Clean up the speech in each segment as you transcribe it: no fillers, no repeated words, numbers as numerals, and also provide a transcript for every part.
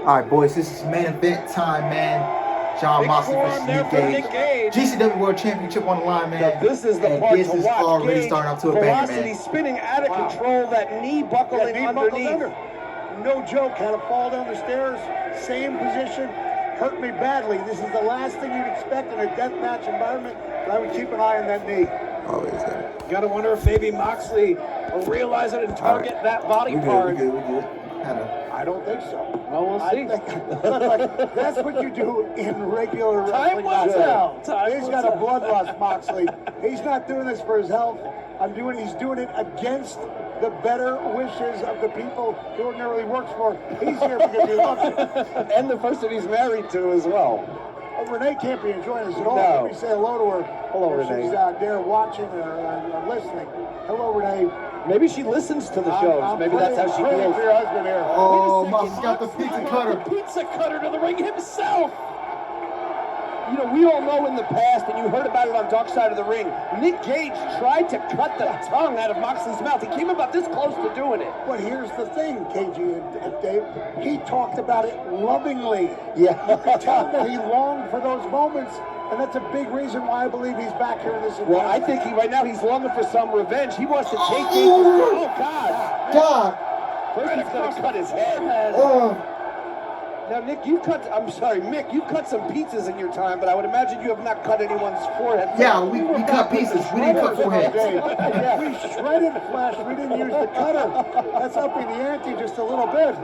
All right, boys, this is main event time, man. John Moxley versus Nick Gage. GCW World Championship on the line, man. Now, this is the part this to is watch. already Gage, starting off to a banger, velocity man. spinning out of control. That knee buckling underneath. No joke, had a fall down the stairs, same position, hurt me badly. This is the last thing you'd expect in a deathmatch environment, but I would keep an eye on that knee. Always there. Got to wonder if maybe Moxley will realize it and target that body part. We good. I don't think so. Well, we'll see. That's what you do in regular Time wrestling. will tell. He's got a bloodlust, Moxley. He's not doing this for his health. He's doing it against the better wishes of the people he ordinarily works for. He's here because he loves it. And the person he's married to as well. Oh, Renee can't be enjoying this at all. No. Let me say hello to her. Hello, if Renee. She's there watching or listening. Hello, Renee. Maybe she listens to the shows. Maybe that's how she feels. feels. For your husband here. Oh, Moxley's got the pizza cutter. Pizza cutter to the ring himself. You know, we all know in the past, and you heard about it on Dark Side of the Ring, Nick Gage tried to cut the tongue out of Moxley's mouth. He came about this close to doing it. But here's the thing, KG and Dave. He talked about it lovingly. Yeah. You could tell that he longed for those moments, and that's a big reason why I believe he's back here in this Well, I think right now he's longing for some revenge. He wants to take Gage's... Oh, God. God. First he's going to cut his head. Oh. Now, Nick, Mick, you've cut some pizzas in your time, but I would imagine you have not cut anyone's forehead. Yeah, we cut pieces. We didn't cut foreheads. We shredded flesh. We didn't use the cutter. That's upping the ante just a little bit.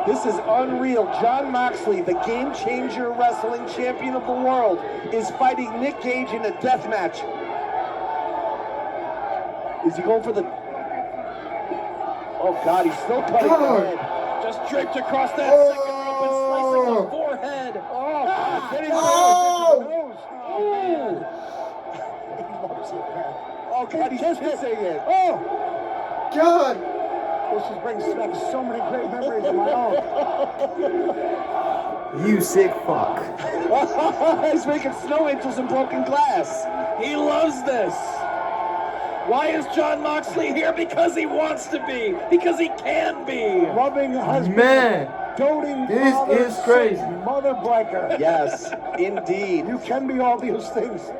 This is unreal. John Moxley, the Game Changer Wrestling Champion of the world, is fighting Nick Gage in a death match. Is he going for the... Oh, God, he's still cutting the head. Just draped across that second rope and slicing the forehead. Oh, God. Getting Oh! the nose. He loves it, man. Oh, God, he's kissing it. Oh! God. This just brings back so many great memories of my own. You sick fuck. He's making snow angels and broken glass. He loves this. Why is John Moxley here? Because he wants to be. Because he can be. Loving husband. Man. Doting This father, is crazy. sick mother breaker. Yes, indeed. You can be all these things.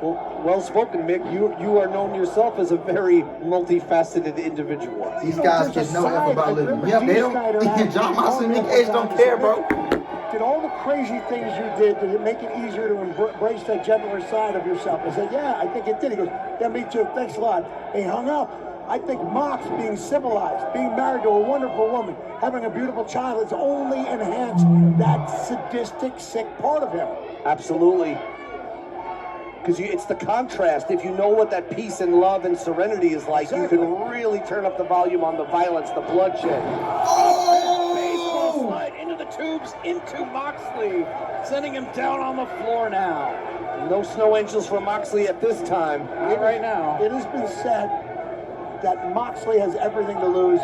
Well spoken, Mick. You are known yourself as a very multifaceted individual. These guys get no F about living. Yeah, they don't. John Moxley and Nick Gage don't care, bro. Did all the crazy things you did it make it easier to embrace that gentler side of yourself? I said, yeah, I think it did. He goes, yeah, me too. Thanks a lot. And he hung up. I think Mox being civilized, being married to a wonderful woman, having a beautiful child has only enhanced that sadistic, sick part of him. Absolutely. Because it's the contrast. If you know what that peace and love and serenity is like, you can really turn up the volume on the violence, the bloodshed. Baseball slide into the tubes, into Moxley, sending him down on the floor now. No snow angels for Moxley at this time. Not right now. It has been said that Moxley has everything to lose.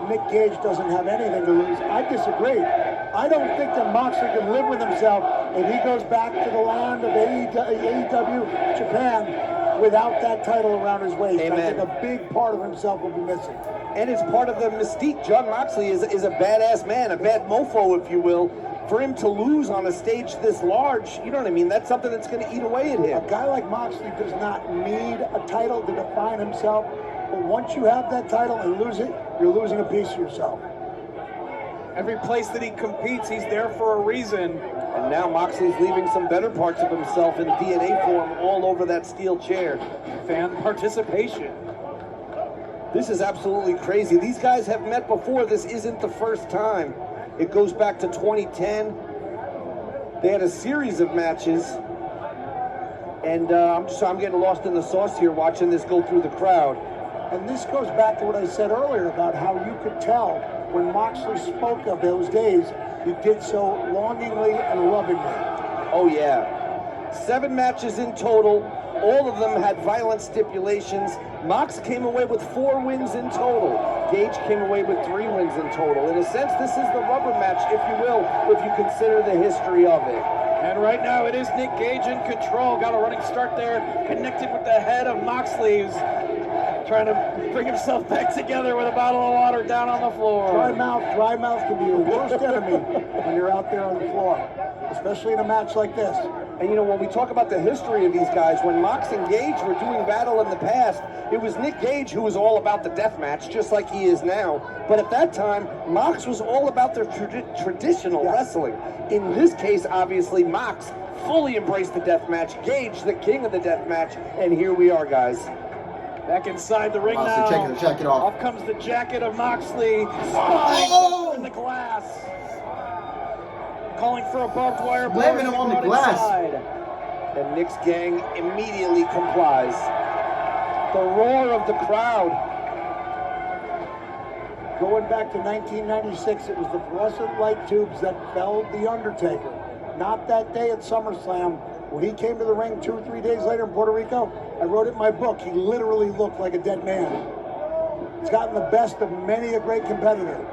Nick Gage doesn't have anything to lose. I disagree. I don't think that Moxley can live with himself if he goes back to the land of AEW Japan without that title around his waist. Amen. I think a big part of himself will be missing. And it's part of the mystique. John Moxley is a badass man, a bad mofo, if you will. For him to lose on a stage this large, you know what I mean? That's something that's going to eat away at him. A guy like Moxley does not need a title to define himself. But once you have that title and lose it, you're losing a piece of yourself. Every place that he competes, he's there for a reason. And now Moxley's leaving some better parts of himself in DNA form all over that steel chair. Fan participation. This is absolutely crazy. These guys have met before. This isn't the first time. It goes back to 2010. They had a series of matches. And I'm getting lost in the sauce here watching this go through the crowd. And this goes back to what I said earlier about how you could tell when Moxley spoke of those days, he did so longingly and lovingly. Oh, yeah. 7 matches in total. All of them had violent stipulations. Mox came away with 4 wins in total. Gage came away with 3 wins in total. In a sense, this is the rubber match, if you will, if you consider the history of it. And right now, it is Nick Gage in control. Got a running start there, connected with the head of Moxley's. Trying to bring himself back together with a bottle of water down on the floor. Dry mouth can be your worst enemy when you're out there on the floor, especially in a match like this. And you know, when we talk about the history of these guys, when Mox and Gage were doing battle in the past, it was Nick Gage who was all about the death match, just like he is now. But at that time, Mox was all about their traditional wrestling. In this case, obviously, Mox fully embraced the death match, Gage, the king of the death match, and here we are, guys. Back inside the ring Moxley now. taking the jacket off. Off comes the jacket of Moxley. Spine in the glass. Calling for a barbed wire. Blaming him on the glass. Inside. And Nick's gang immediately complies. The roar of the crowd. Going back to 1996, it was the fluorescent light tubes that felled The Undertaker. Not that day at SummerSlam. When he came to the ring 2 or 3 days later in Puerto Rico, I wrote it in my book, he literally looked like a dead man. He's gotten the best of many a great competitor.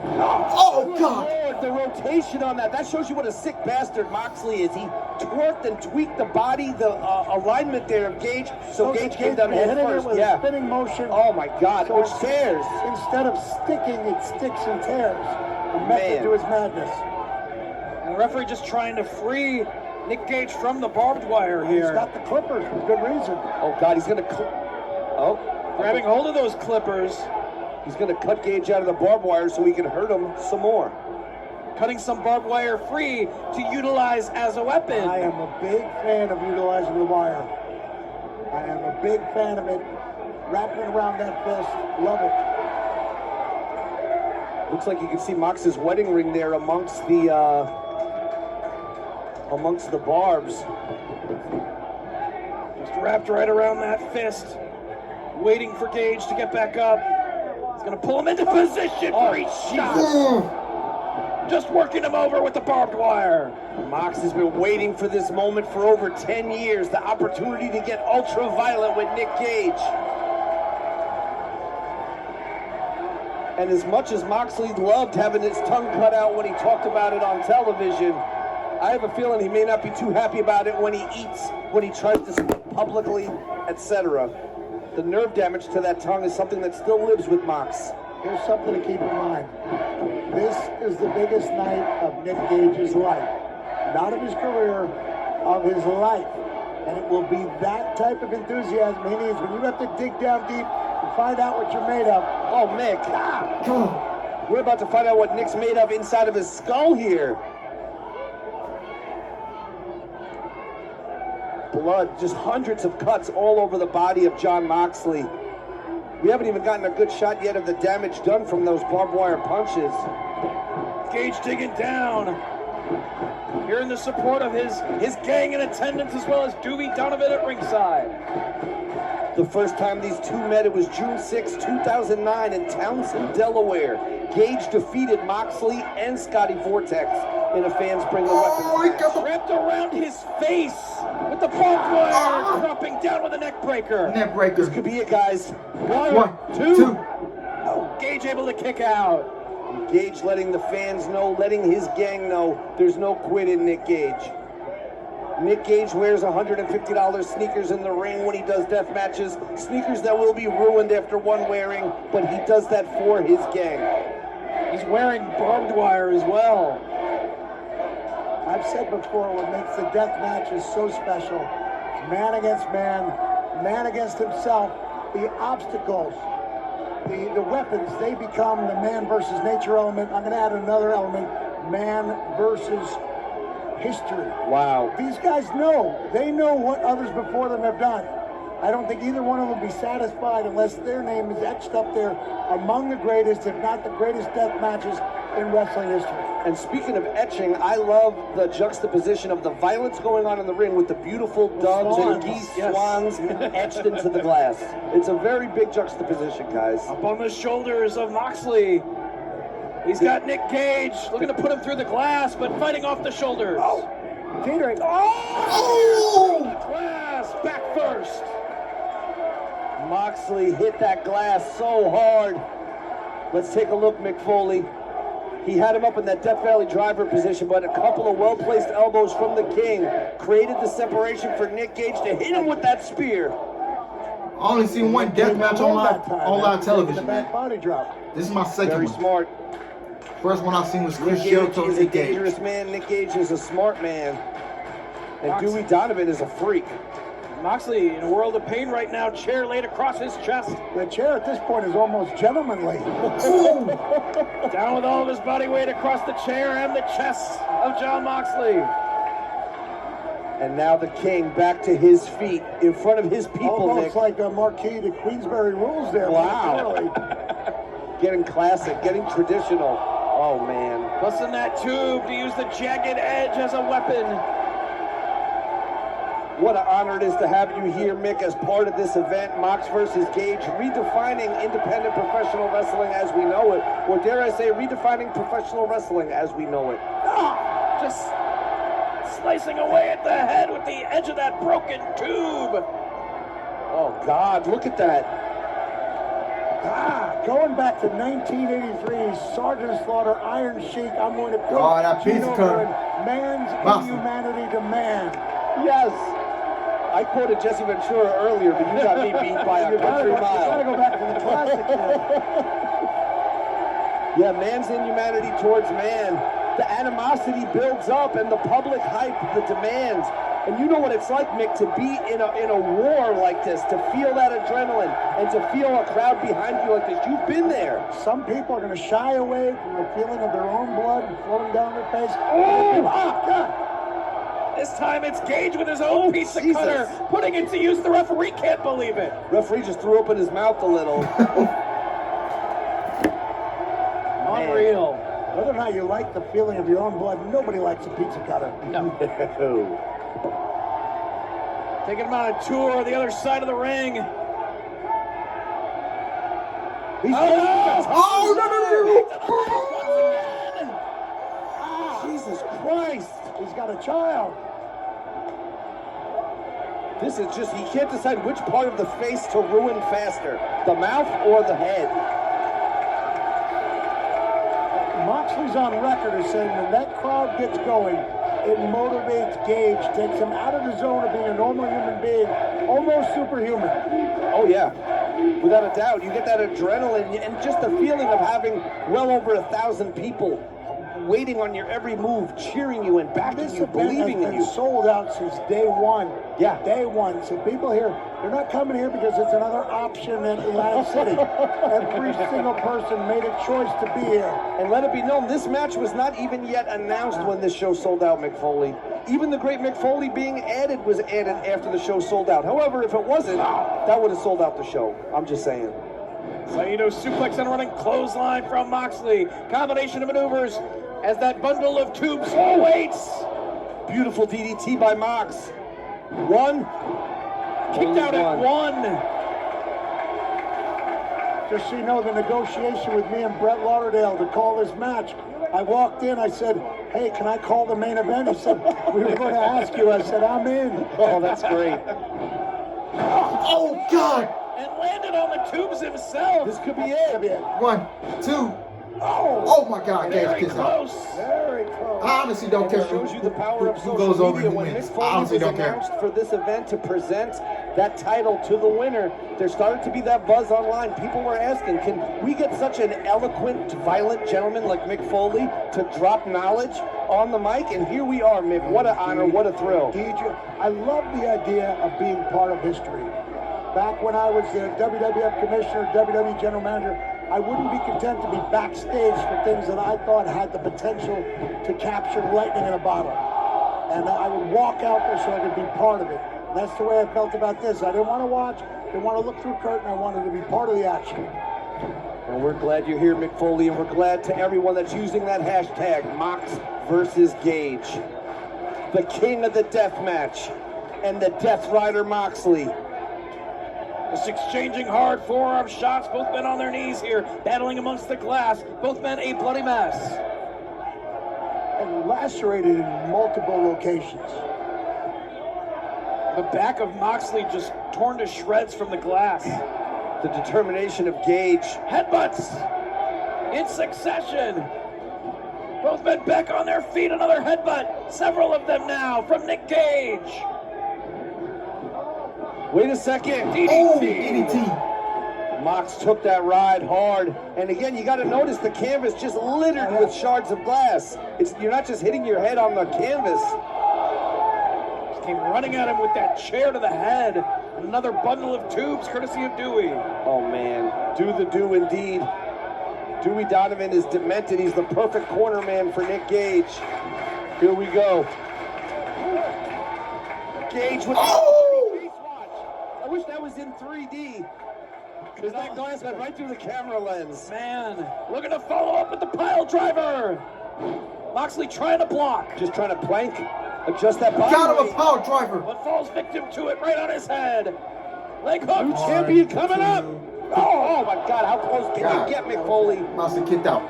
Oh, God! Lord, the rotation on that shows you what a sick bastard Moxley is. He twerked and tweaked the body, the alignment there of Gage, so Gage came down head first. With a spinning motion. Oh my God, So which tears. Instead of sticking, it sticks and tears. A method to his madness. And the referee just trying to free Nick Gage from the barbed wire here. He's got the clippers for good reason. Oh God, he's gonna Grabbing hold of those clippers. He's gonna cut Gage out of the barbed wire so he can hurt him some more. Cutting some barbed wire free to utilize as a weapon. I am a big fan of utilizing the wire. I am a big fan of it. Wrapping it around that fist. Love it. Looks like you can see Mox's wedding ring there amongst the barbs. Just wrapped right around that fist. Waiting for Gage to get back up. He's gonna pull him into position for each shot. Just working him over with the barbed wire. Mox has been waiting for this moment for over 10 years, the opportunity to get ultra-violent with Nick Gage. And as much as Moxley loved having his tongue cut out when he talked about it on television, I have a feeling he may not be too happy about it when he eats, when he tries to speak publicly, etc. The nerve damage to that tongue is something that still lives with Mox. Here's something to keep in mind. This is the biggest night of Nick Gage's life. Not of his career, of his life. And it will be that type of enthusiasm he needs when you have to dig down deep and find out what you're made of. Oh, Nick. We're about to find out what Nick's made of inside of his skull here. Blood, just hundreds of cuts all over the body of Jon Moxley. We haven't even gotten a good shot yet of the damage done from those barbed wire punches. Gage digging down. Hearing the support of his gang in attendance, as well as Doobie Donovan at ringside. The first time these two met, it was June 6, 2009 in Townsend, Delaware. Gage defeated Moxley and Scotty Vortex in a fans bring the weapons match. Wrapped around his face with the barbed wire, dropping down with a neck breaker. Neck breaker. This could be it, guys. One, two. Oh, Gage able to kick out. Gage letting the fans know, letting his gang know, there's no quit in Nick Gage. Nick Gage wears $150 sneakers in the ring when he does death matches. Sneakers that will be ruined after one wearing, but he does that for his gang. He's wearing barbed wire as well. I've said before, what makes the death matches so special, man against man against himself, the obstacles, the weapons, they become the man versus nature element. I'm going to add another element, man versus history. Wow. These guys know. They know what others before them have done. I don't think either one of them will be satisfied unless their name is etched up there among the greatest, if not the greatest death matches in wrestling history. And speaking of etching, I love the juxtaposition of the violence going on in the ring with the beautiful doves and geese, swans etched into the glass. It's a very big juxtaposition, guys. Up on the shoulders of Moxley. He's got Nick Gage looking to put him through the glass, but fighting off the shoulders. Teetering. Glass back first. Moxley hit that glass so hard. Let's take a look, Mick Foley. He had him up in that Death Valley driver position, but a couple of well-placed elbows from the King created the separation for Nick Gage to hit him with that spear. only seen one death match on live television. The back body drop. This is my second Very one. smart. First one I've seen was Chris Nick Gage Jericho is and a Nick Gage. dangerous man. Nick Gage is a smart man. And Dewey Donovan is a freak. Moxley in a world of pain right now. Chair laid across his chest. The chair at this point is almost gentlemanly. Down with all of his body weight across the chair and the chest of Jon Moxley. And now the King back to his feet in front of his people, Almost Nick. like a Marquis de Queensberry rules there. Wow. Getting classic, getting traditional. Oh, man. Busting that tube to use the jagged edge as a weapon. What an honor it is to have you here, Mick, as part of this event, Mox versus Gage, redefining independent professional wrestling as we know it, or dare I say, redefining professional wrestling as we know it. Just slicing away at the head with the edge of that broken tube. Oh, God, look at that. Going back to 1983, Sergeant Slaughter, Iron Sheik, I'm going to put that pizza Gene cutter. over in man's Moxley. inhumanity to man. Yes. I quoted Jesse Ventura earlier, but you got me beat by a country You gotta mile. go back to the classic then. Yeah, man's inhumanity towards man. The animosity builds up and the public hype, the demands. And you know what it's like, Mick, to be in a war like this, to feel that adrenaline and to feel a crowd behind you like this. You've been there. Some people are going to shy away from the feeling of their own blood flowing down their face. Oh! God. This time it's Gage with his own pizza Jesus. cutter, putting it to use. The referee can't believe it. Referee just threw open his mouth a little. Unreal. Whether or not you like the feeling of your own blood, nobody likes a pizza cutter. No. Taking him on a tour the other side of the ring. He's Oh, no. Jesus Christ. He's got a child. This is just, he can't decide which part of the face to ruin faster, the mouth or the head. Moxley's on record as saying when that crowd gets going, it motivates Gage, takes him out of the zone of being a normal human being, almost superhuman. Oh yeah, without a doubt. You get that adrenaline and just the feeling of having well over 1,000 people waiting on your every move, cheering you and backing This you, event believing has in been you. sold out since day one. Yeah. Day one. So people here, they're not coming here because it's another option in Atlantic City. Every single person made a choice to be here. And let it be known, this match was not even yet announced when this show sold out, Mick Foley. Even the great Mick Foley being added was added after the show sold out. However, if it wasn't, that would have sold out the show. I'm just saying. Saito suplex and running clothesline from Moxley. Combination of maneuvers as that bundle of tubes waits. Beautiful DDT by Mox. One. Kicked out at one. Just so you know, the negotiation with me and Brett Lauderdale to call this match, I walked in, I said, hey, can I call the main event? He said, we were going to ask you. I said, I'm in. Oh, that's great. Oh, God. And landed on the tubes himself. This could be it. 1, 2. Oh my God, Gage Very kicks out. close. Very close. I honestly don't care It shows you the power of who social goes over media. and who When wins. Mick I Foley honestly was don't care. announced for this event to present that title to the winner, there started to be that buzz online. People were asking, can we get such an eloquent, violent gentleman like Mick Foley to drop knowledge on the mic? And here we are, Mick. What an honor, what a thrill. DJ, I love the idea of being part of history. Back when I was the WWF commissioner, WWE general manager, I wouldn't be content to be backstage for things that I thought had the potential to capture lightning in a bottle. And I would walk out there so I could be part of it. And that's the way I felt about this. I didn't want to watch, didn't want to look through curtain, I wanted to be part of the action. And we're glad you're here, Mick Foley, and we're glad to everyone that's using that hashtag, Mox versus Gage. The king of the death match and the Death Rider Moxley. Just exchanging hard forearm shots. Both men on their knees here, battling amongst the glass. Both men a bloody mess. And lacerated in multiple locations. The back of Moxley just torn to shreds from the glass. The determination of Gage. Headbutts in succession. Both men back on their feet. Another headbutt. Several of them now from Nick Gage. Wait a second. Oh, DDT. Mox took that ride hard. And again, you got to notice the canvas just littered with shards of glass. You're not just hitting your head on the canvas. Just came running at him with that chair to the head. Another bundle of tubes, courtesy of Dewey. Oh, man. Do the do indeed. Dewey Donovan is demented. He's the perfect corner man for Nick Gage. Here we go. Gage with the face watch. I wish that was in 3D. Because that glass went right through the camera lens. Man, looking to follow up with the pile driver. Moxley trying to block. Just trying to plank, adjust that body Got him a weight. power driver. But falls victim to it right on his head. Leg hook. New champion coming up. Oh my God, how close can God. you get, Mick Foley? Moxley kicked out.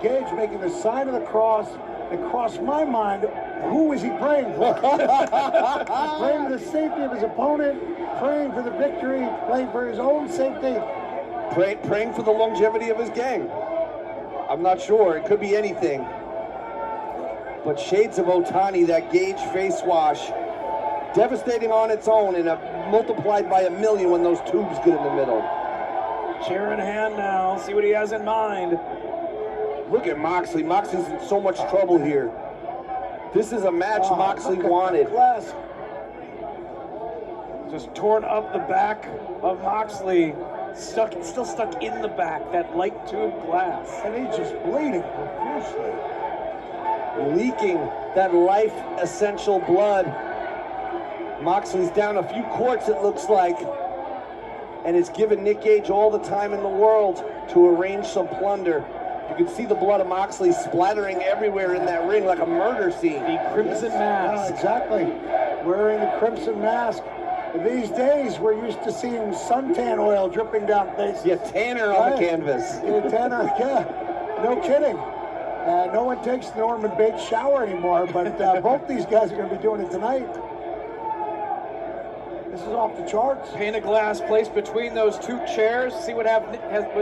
Gage making the sign of the cross. It crossed my mind, who is he praying for? Praying for the safety of his opponent, praying for the victory, praying for his own safety. Praying for the longevity of his gang. I'm not sure, it could be anything. But shades of Otani, that Gage face wash, devastating on its own and multiplied by 1,000,000 when those tubes get in the middle. Chair in hand now, see what he has in mind. Look at Moxley. Moxley's in so much trouble here. This is a match Moxley wanted. Just torn up the back of Moxley. Still stuck in the back, that light tube glass. And he's just bleeding profusely. Leaking that life essential blood. Moxley's down a few quarts, it looks like. And it's given Nick Gage all the time in the world to arrange some plunder. You can see the blood of Moxley splattering everywhere in that ring like a murder scene. The crimson mask. Exactly. Wearing the crimson mask. These days, we're used to seeing suntan oil dripping down faces. Yeah, Tanner on the canvas. Yeah, Tanner, yeah. No kidding. No one takes Norman Bates' shower anymore, but both these guys are going to be doing it tonight. This is off the charts. Pane of glass placed between those two chairs. See what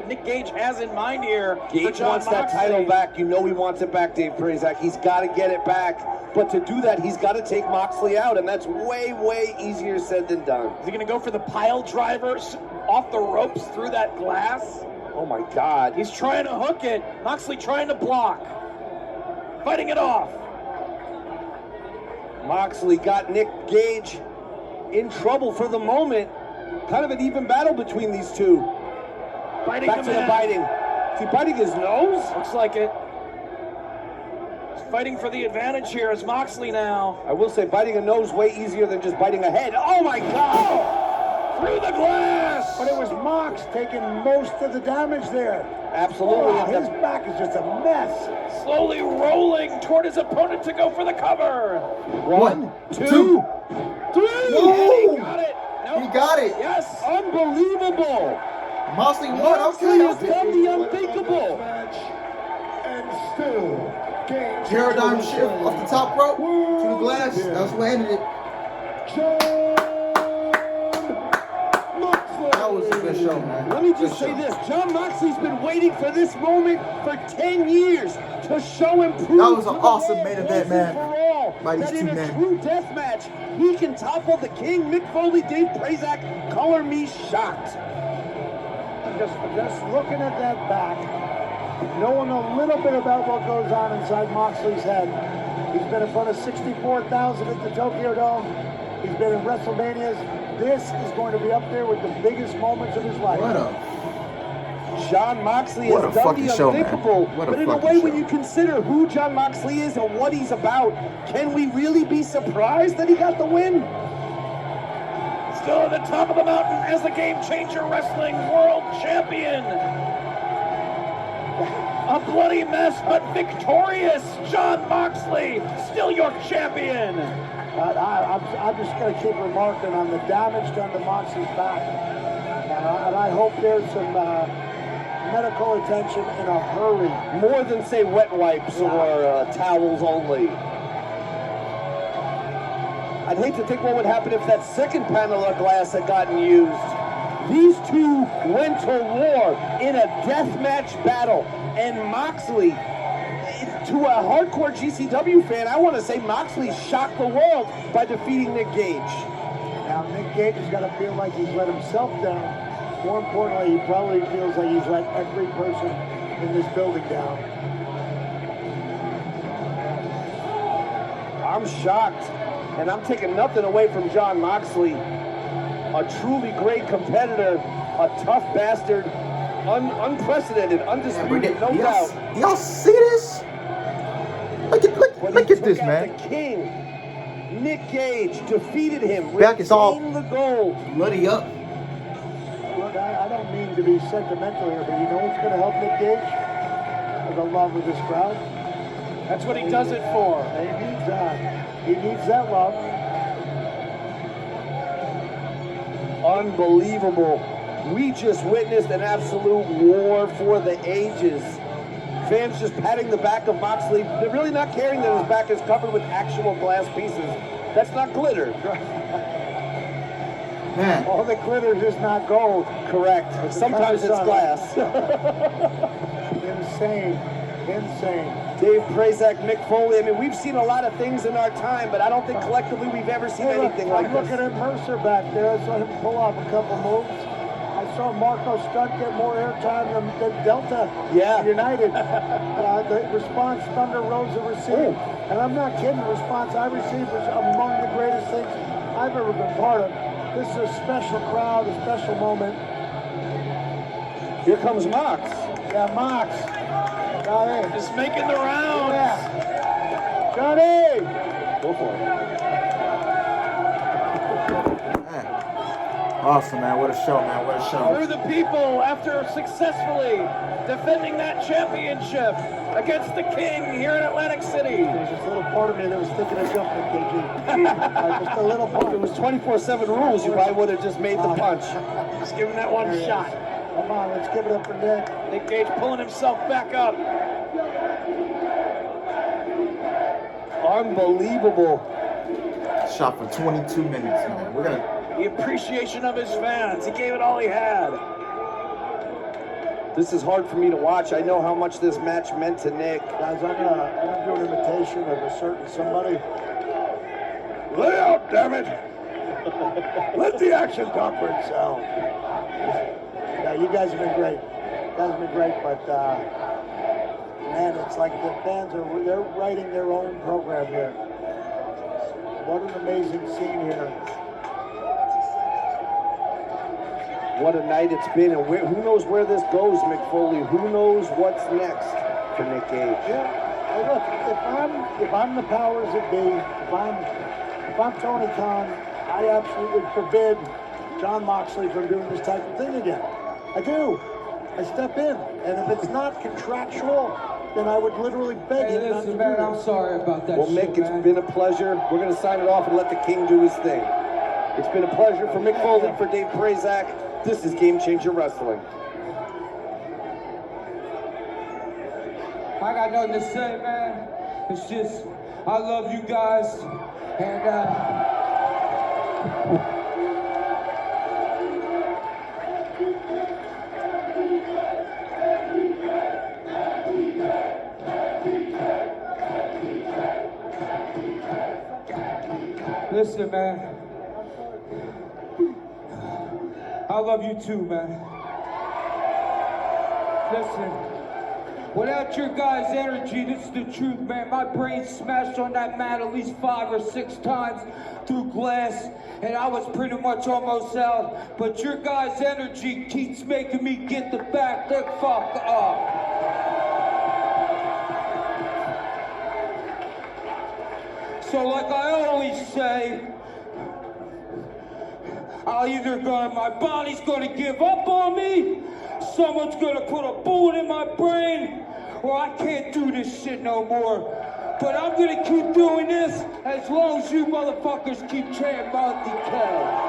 Nick Gage has in mind here. Gage wants that title back. You know he wants it back, Dave Prazak. He's got to get it back. But to do that, he's got to take Moxley out, and that's way, way easier said than done. Is he going to go for the pile drivers off the ropes through that glass? Oh, my God. He's trying to hook it. Moxley trying to block. Fighting it off. Moxley got Nick Gage in trouble for the moment. Kind of an even battle between these two. Biting Back to the biting. Is he biting his nose? Looks like it. He's fighting for the advantage here as Moxley now. I will say biting a nose way easier than just biting a head. Oh my God! Through the glass! But it was Mox taking most of the damage there. Absolutely. Oh, his back is just a mess. Slowly rolling toward his opponent to go for the cover. One, two, three! Whoa. He got it. Nope. He got it. Yes. Unbelievable! Moxley won. Moxley has Okay. done the unthinkable. And still, Gage Paradigm shift off the top rope to the glass. That's what ended it. That was a good show, man. Let me just Good say show. this. John Moxley's been waiting for this moment for 10 years to show and prove That was an to the awesome world main event, once and man, for all by these that two in a men. true death match, he can topple the king. Mick Foley, Dave Prazak, color me shocked. Just looking at that back, knowing a little bit about what goes on inside Moxley's head. He's been in front of 64,000 at the Tokyo Dome. He's been in WrestleManias. This is going to be up there with the biggest moments of his life. What a John Moxley What has a done fucking the show, man. unthinkable. What a But in a fucking way, show. when you consider who John Moxley is and what he's about, can we really be surprised that he got the win? Still at the top of the mountain as the Game Changer Wrestling World Champion. A bloody mess, but victorious. John Moxley, still your champion. I'm just going to keep remarking on the damage done to Moxley's back. And I hope there's some medical attention in a hurry. More than, say, wet wipes or towels only. I'd hate to think what would happen if that second panel of glass had gotten used. These two went to war in a deathmatch battle, and Moxley, to a hardcore GCW fan, I want to say Moxley shocked the world by defeating Nick Gage. Now, Nick Gage has got to feel like he's let himself down. More importantly, he probably feels like he's let every person in this building down. I'm shocked, and I'm taking nothing away from Jon Moxley. A truly great competitor, a tough bastard, unprecedented, undisputed, no doubt. Y'all see this? Look at this, man. The king, Nick Gage, defeated him. Back is all the gold. bloody up. Look, I don't mean to be sentimental here, but you know what's going to help Nick Gage? The love of this crowd. That's what he does it for. He needs that love. Unbelievable. We just witnessed an absolute war for the ages. Fans just patting the back of Moxley. They're really not caring that his back is covered with actual glass pieces. That's not glitter. Man. All the glitter is not gold. Correct. Sometimes it's glass. Insane. Dave Prazak, Mick Foley. I mean, we've seen a lot of things in our time, but I don't think collectively we've ever seen anything like this. I'm looking at Mercer back there. I saw him pull off a couple moves. I saw Marco Stunt get more airtime than Delta United. The response Thunder Rosa received, and I'm not kidding, the response I received was among the greatest things I've ever been part of. This is a special crowd, a special moment. Here comes Mox. Yeah, Mox. Johnny. Just making the rounds. Yeah. Johnny! Go for it. Man. Awesome, man. What a show, man. What a show. For the people, after successfully defending that championship against the King here in Atlantic City. There's just a little part of me that was thinking of jumping, KG. Just a little part. If it was 24/7 rules, you probably would have just made the punch. Just giving that one shot. Come on, let's give it up for Nick. Nick Gage pulling himself back up. Unbelievable. Shot for 22 minutes, man. We're gonna. The appreciation of his fans. He gave it all he had. This is hard for me to watch. I know how much this match meant to Nick. Guys, I'm gonna do an imitation of a certain somebody. Lay out, damn it! Let the action talk for itself. Yeah, you guys have been great. But man, it's like the fans they're writing their own program here. What an amazing scene here. What a night it's been, and who knows where this goes, Mick Foley? Who knows what's next for Nick Gage? Yeah. Hey, look, if I'm the powers that be, if I'm Tony Khan, I absolutely forbid Jon Moxley from doing this type of thing again. I do. I step in, and if it's not contractual, then I would literally beg him not to do man, I'm this. sorry about that. Well, shit, Mick, it's man. been a pleasure. We're going to sign it off and let the King do his thing. It's been a pleasure for Mick Foley, for Dave Prazak. This is Game Changer Wrestling. I got nothing to say, man. It's just, I love you guys, and listen, man. I love you too, man. Listen, without your guys' energy, this is the truth, man. My brain smashed on that mat at least 5 or 6 times through glass, and I was pretty much almost out. But your guys' energy keeps making me get the back the fuck up. So like I always say, my body's gonna give up on me, someone's gonna put a bullet in my brain, or I can't do this shit no more. But I'm gonna keep doing this as long as you motherfuckers keep chanting about decay.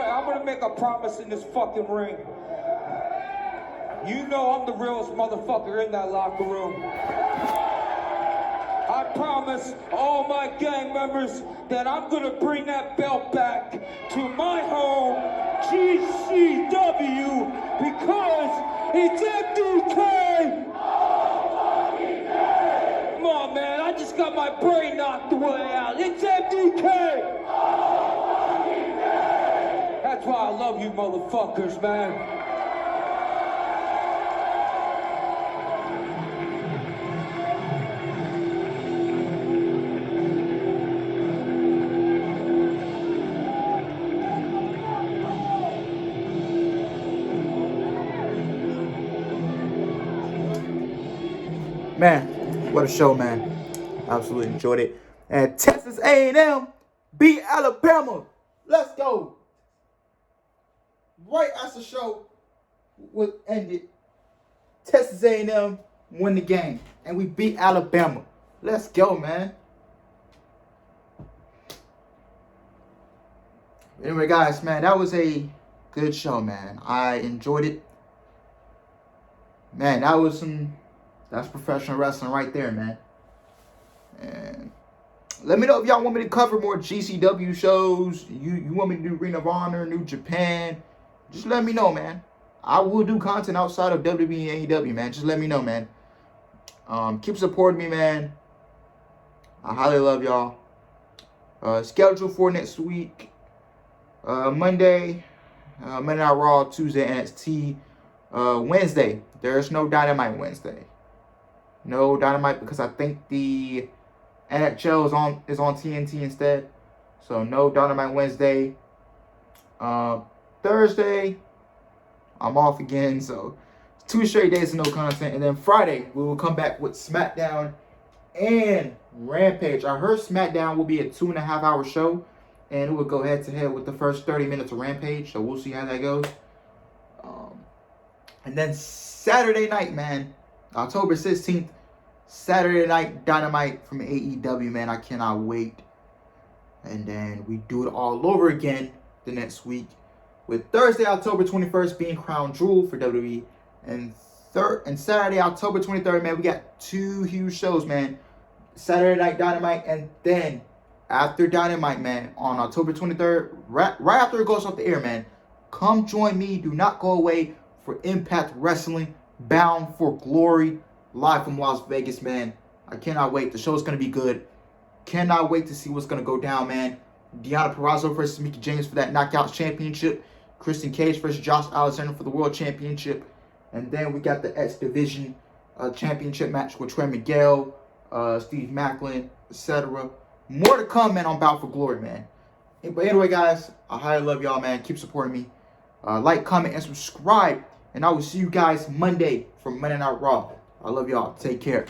I'm gonna make a promise in this fucking ring. You know I'm the realest motherfucker in that locker room. I promise all my gang members that I'm gonna bring that belt back to my home, GCW, because it's MDK! Come on, man, I just got my brain knocked the way out. It's MDK! That's why I love you motherfuckers, man. Man, what a show, man. Absolutely enjoyed it. And Texas A&M beat Alabama. Let's go. Right as the show was ended, Texas A&M won the game. And we beat Alabama. Let's go, man. Anyway, guys, man, that was a good show, man. I enjoyed it. Man, that's professional wrestling right there, man. And let me know if y'all want me to cover more GCW shows. You want me to do Ring of Honor, New Japan. Just let me know, man. I will do content outside of WWE and AEW, man. Just let me know, man. Keep supporting me, man. I highly love y'all. Schedule for next week. Monday Night Raw, Tuesday NXT. Wednesday, there's no Dynamite Wednesday. No Dynamite because I think the NHL is on TNT instead. So no Dynamite Wednesday. Thursday, I'm off again. So 2 straight days of no content. And then Friday, we will come back with SmackDown and Rampage. I heard SmackDown will be a 2.5-hour show. And it will go head to head with the first 30 minutes of Rampage. So we'll see how that goes. And then Saturday night, man. October 16th. Saturday night Dynamite from AEW, man. I cannot wait. And then we do it all over again the next week. With Thursday, October 21st being Crown Jewel for WWE. And Saturday, October 23rd, man, we got 2 huge shows, man. Saturday Night Dynamite, and then after Dynamite, man, on October 23rd, right after it goes off the air, man, come join me. Do not go away for Impact Wrestling, Bound for Glory, live from Las Vegas, man. I cannot wait. The show's going to be good. Cannot wait to see what's going to go down, man. Deonna Purrazzo versus Mickie James for that Knockouts Championship. Christian Cage versus Josh Alexander for the World Championship. And then we got the X Division Championship match with Trey Miguel, Steve Macklin, etc. More to come, man, on Bound for Glory, man. But anyway, guys, I highly love y'all, man. Keep supporting me. Like, comment, and subscribe. And I will see you guys Monday for Monday Night Raw. I love y'all. Take care.